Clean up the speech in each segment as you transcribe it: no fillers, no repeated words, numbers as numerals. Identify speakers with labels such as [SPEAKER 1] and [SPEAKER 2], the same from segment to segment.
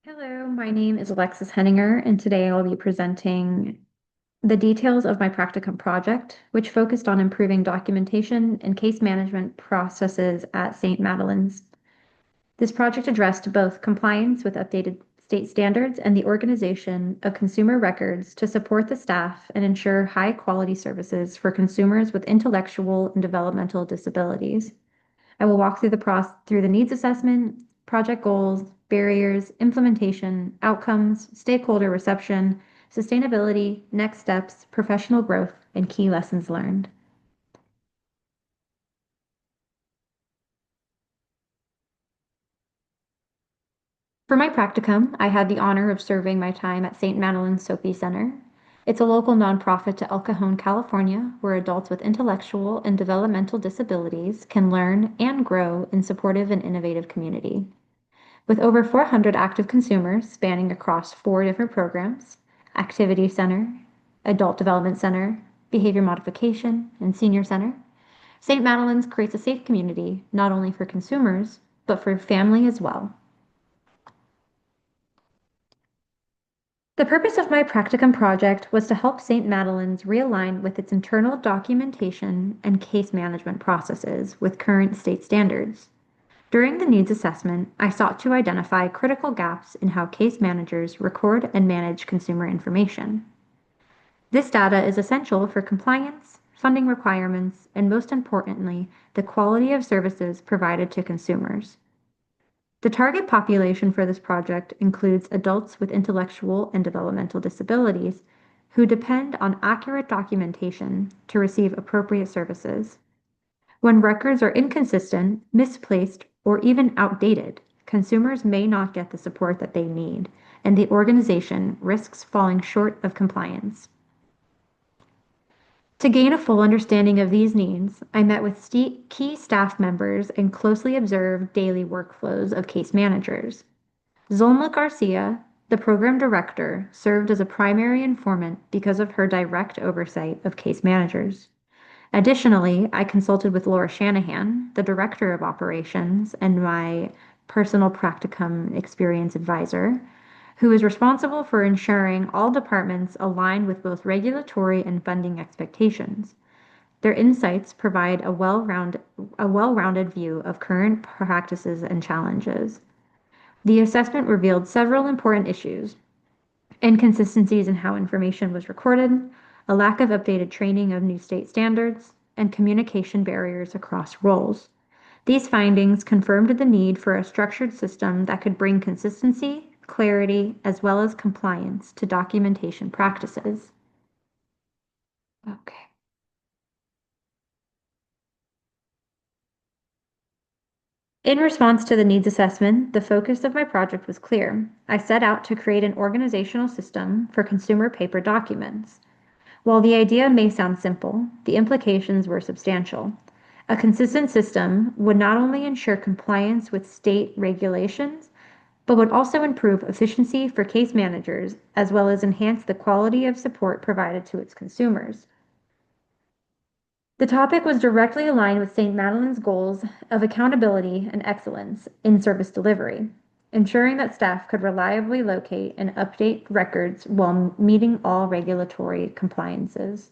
[SPEAKER 1] Hello, my name is Alexis Henninger, and today I'll be presenting the details of my practicum project, which focused on improving documentation and case management processes at St. Madeline's. This project addressed both compliance with updated state standards and the organization of consumer records to support the staff and ensure high-quality services for consumers with intellectual and developmental disabilities. I will walk through the needs assessment, project goals, barriers, implementation, outcomes, stakeholder reception, sustainability, next steps, professional growth, and key lessons learned. For my practicum, I had the honor of serving my time at St. Madeline's Sophie Center. It's a local nonprofit to El Cajon, California, where adults with intellectual and developmental disabilities can learn and grow in supportive and innovative community. With over 400 active consumers spanning across 4 different programs: Activity Center, Adult Development Center, Behavior Modification, and Senior Center, St. Madeline's creates a safe community not only for consumers, but for family as well. The purpose of my practicum project was to help St. Madeline's realign with its internal documentation and case management processes with current state standards. During the needs assessment, I sought to identify critical gaps in how case managers record and manage consumer information. This data is essential for compliance, funding requirements, and most importantly, the quality of services provided to consumers. The target population for this project includes adults with intellectual and developmental disabilities who depend on accurate documentation to receive appropriate services. When records are inconsistent, misplaced, or even outdated, consumers may not get the support that they need, and the organization risks falling short of compliance. To gain a full understanding of these needs, I met with key staff members and closely observed daily workflows of case managers. Zolma Garcia, the program director, served as a primary informant because of her direct oversight of case managers. Additionally, I consulted with Laura Shanahan, the Director of Operations and my personal practicum experience advisor, who is responsible for ensuring all departments align with both regulatory and funding expectations. Their insights provide a well-rounded view of current practices and challenges. The assessment revealed several important issues: inconsistencies in how information was recorded, a lack of updated training of new state standards, and communication barriers across roles. These findings confirmed the need for a structured system that could bring consistency, clarity, as well as compliance to documentation practices. Okay. In response to the needs assessment, the focus of my project was clear. I set out to create an organizational system for consumer paper documents. While the idea may sound simple, the implications were substantial. A consistent system would not only ensure compliance with state regulations, but would also improve efficiency for case managers, as well as enhance the quality of support provided to its consumers. The topic was directly aligned with St. Madeline's goals of accountability and excellence in service delivery, ensuring that staff could reliably locate and update records while meeting all regulatory compliances.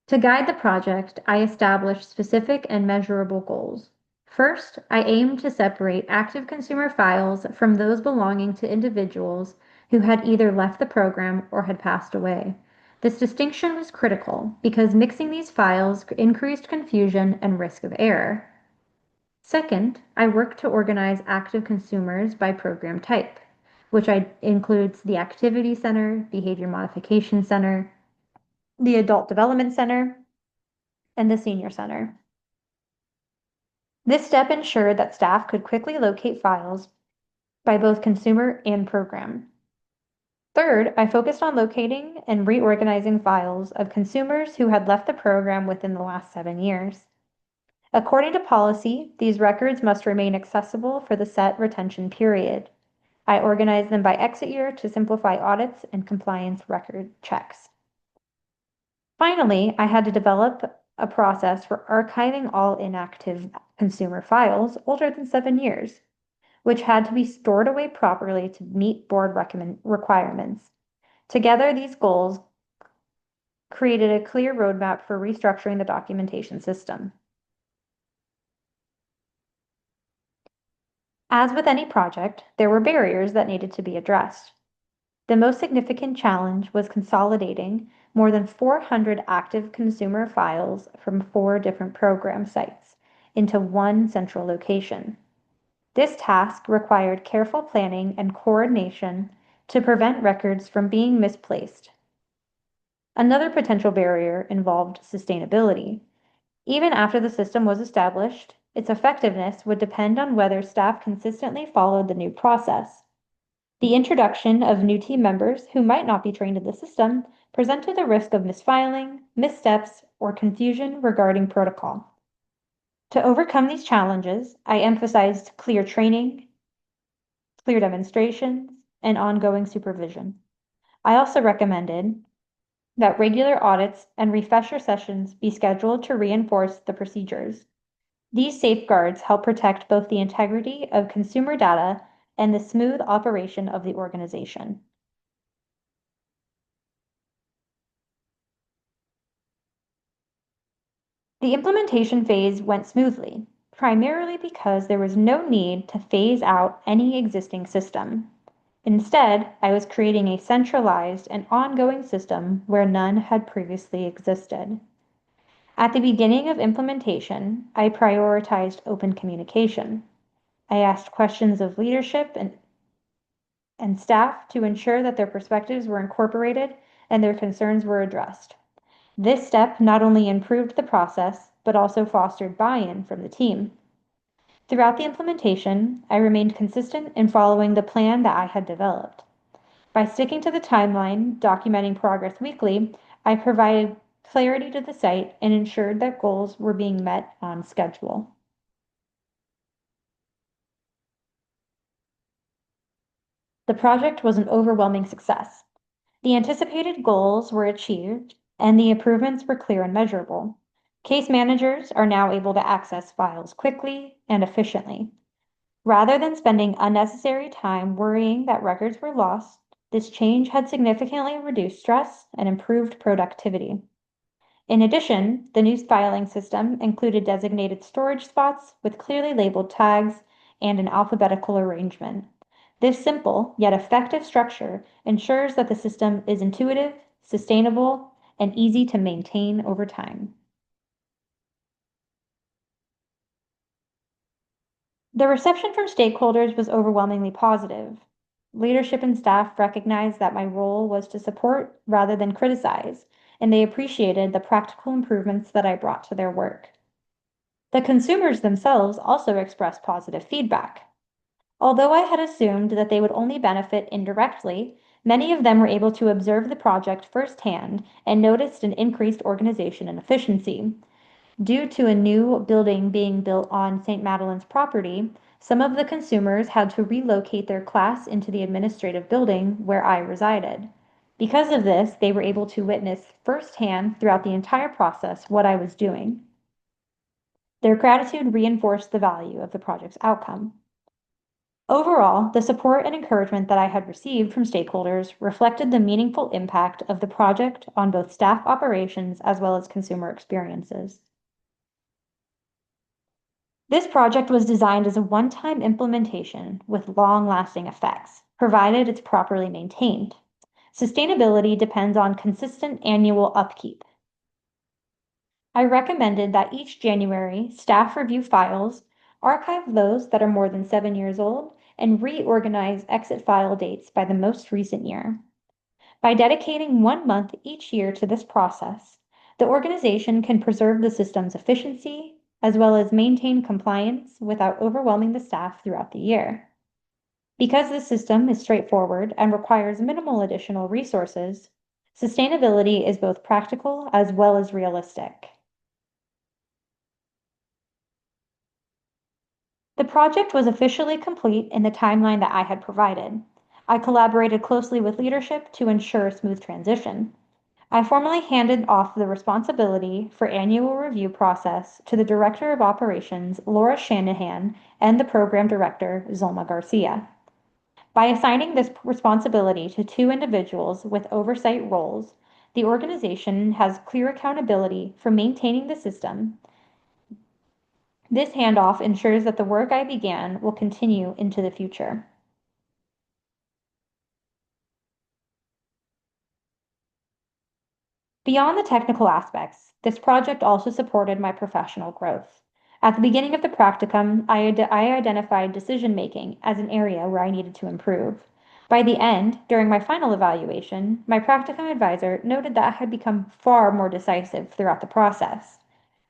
[SPEAKER 1] To guide the project, I established specific and measurable goals. First, I aimed to separate active consumer files from those belonging to individuals who had either left the program or had passed away. This distinction was critical because mixing these files increased confusion and risk of error. Second, I worked to organize active consumers by program type, which includes the Activity Center, Behavior Modification Center, the Adult Development Center, and the Senior Center. This step ensured that staff could quickly locate files by both consumer and program. Third, I focused on locating and reorganizing files of consumers who had left the program within the last 7 years. According to policy, these records must remain accessible for the set retention period. I organized them by exit year to simplify audits and compliance record checks. Finally, I had to develop a process for archiving all inactive consumer files older than 7 years, which had to be stored away properly to meet board requirements. Together, these goals created a clear roadmap for restructuring the documentation system. As with any project, there were barriers that needed to be addressed. The most significant challenge was consolidating more than 400 active consumer files from 4 different program sites into one central location. This task required careful planning and coordination to prevent records from being misplaced. Another potential barrier involved sustainability. Even after the system was established, its effectiveness would depend on whether staff consistently followed the new process. The introduction of new team members who might not be trained in the system presented a risk of misfiling, missteps, or confusion regarding protocol. To overcome these challenges, I emphasized clear training, clear demonstrations, and ongoing supervision. I also recommended that regular audits and refresher sessions be scheduled to reinforce the procedures. These safeguards help protect both the integrity of consumer data and the smooth operation of the organization. The implementation phase went smoothly, primarily because there was no need to phase out any existing system. Instead, I was creating a centralized and ongoing system where none had previously existed. At the beginning of implementation, I prioritized open communication. I asked questions of leadership and staff to ensure that their perspectives were incorporated and their concerns were addressed. This step not only improved the process, but also fostered buy-in from the team. Throughout the implementation, I remained consistent in following the plan that I had developed. By sticking to the timeline, documenting progress weekly, I provided clarity to the site and ensured that goals were being met on schedule. The project was an overwhelming success. The anticipated goals were achieved, and the improvements were clear and measurable. Case managers are now able to access files quickly and efficiently. Rather than spending unnecessary time worrying that records were lost, this change had significantly reduced stress and improved productivity. In addition, the new filing system included designated storage spots with clearly labeled tags and an alphabetical arrangement. This simple yet effective structure ensures that the system is intuitive, sustainable, and easy to maintain over time. The reception from stakeholders was overwhelmingly positive. Leadership and staff recognized that my role was to support rather than criticize, and they appreciated the practical improvements that I brought to their work. The consumers themselves also expressed positive feedback. Although I had assumed that they would only benefit indirectly, many of them were able to observe the project firsthand and noticed an increased organization and efficiency. Due to a new building being built on St. Madeleine's property, some of the consumers had to relocate their class into the administrative building where I resided. Because of this, they were able to witness firsthand throughout the entire process what I was doing. Their gratitude reinforced the value of the project's outcome. Overall, the support and encouragement that I had received from stakeholders reflected the meaningful impact of the project on both staff operations as well as consumer experiences. This project was designed as a one-time implementation with long-lasting effects, provided it's properly maintained. Sustainability depends on consistent annual upkeep. I recommended that each January, staff review files, archive those that are more than 7 years old, and reorganize exit file dates by the most recent year. By dedicating 1 month each year to this process, the organization can preserve the system's efficiency as well as maintain compliance without overwhelming the staff throughout the year. Because the system is straightforward and requires minimal additional resources, sustainability is both practical as well as realistic. The project was officially complete in the timeline that I had provided. I collaborated closely with leadership to ensure a smooth transition. I formally handed off the responsibility for annual review process to the Director of Operations, Laura Shanahan, and the Program Director, Zolma Garcia. By assigning this responsibility to two individuals with oversight roles, the organization has clear accountability for maintaining the system. This handoff ensures that the work I began will continue into the future. Beyond the technical aspects, this project also supported my professional growth. At the beginning of the practicum, I identified decision making as an area where I needed to improve. By the end, during my final evaluation, my practicum advisor noted that I had become far more decisive throughout the process.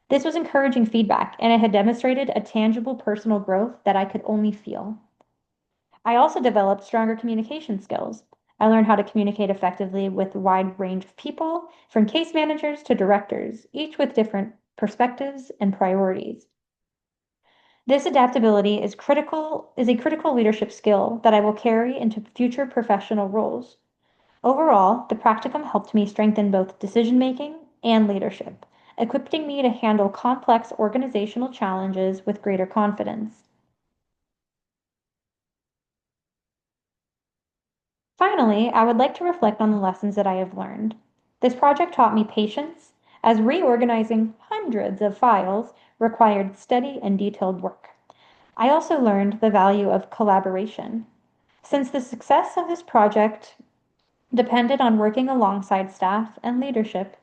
[SPEAKER 1] This was encouraging feedback, and it had demonstrated a tangible personal growth that I could only feel. I also developed stronger communication skills. I learned how to communicate effectively with a wide range of people, from case managers to directors, each with different perspectives and priorities. This adaptability is a critical leadership skill that I will carry into future professional roles. Overall, the practicum helped me strengthen both decision making and leadership, equipping me to handle complex organizational challenges with greater confidence. Finally, I would like to reflect on the lessons that I have learned. This project taught me patience, as reorganizing hundreds of files required steady and detailed work. I also learned the value of collaboration. Since the success of this project depended on working alongside staff and leadership,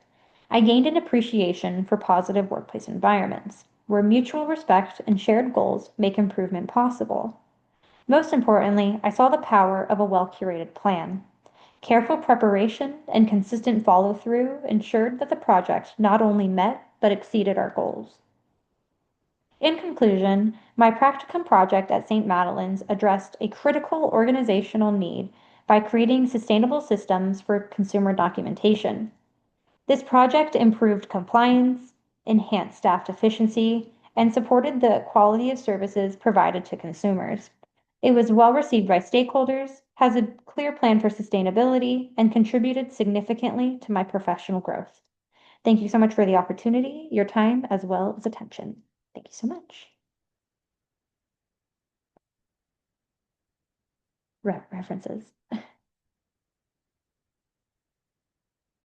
[SPEAKER 1] I gained an appreciation for positive workplace environments, where mutual respect and shared goals make improvement possible. Most importantly, I saw the power of a well curated plan. Careful preparation and consistent follow through ensured that the project not only met but exceeded our goals. In conclusion, my practicum project at St. Madeline's addressed a critical organizational need by creating sustainable systems for consumer documentation. This project improved compliance, enhanced staff efficiency, and supported the quality of services provided to consumers. It was well received by stakeholders, has a clear plan for sustainability, and contributed significantly to my professional growth. Thank you so much for the opportunity, your time, as well as attention. Thank you so much. References.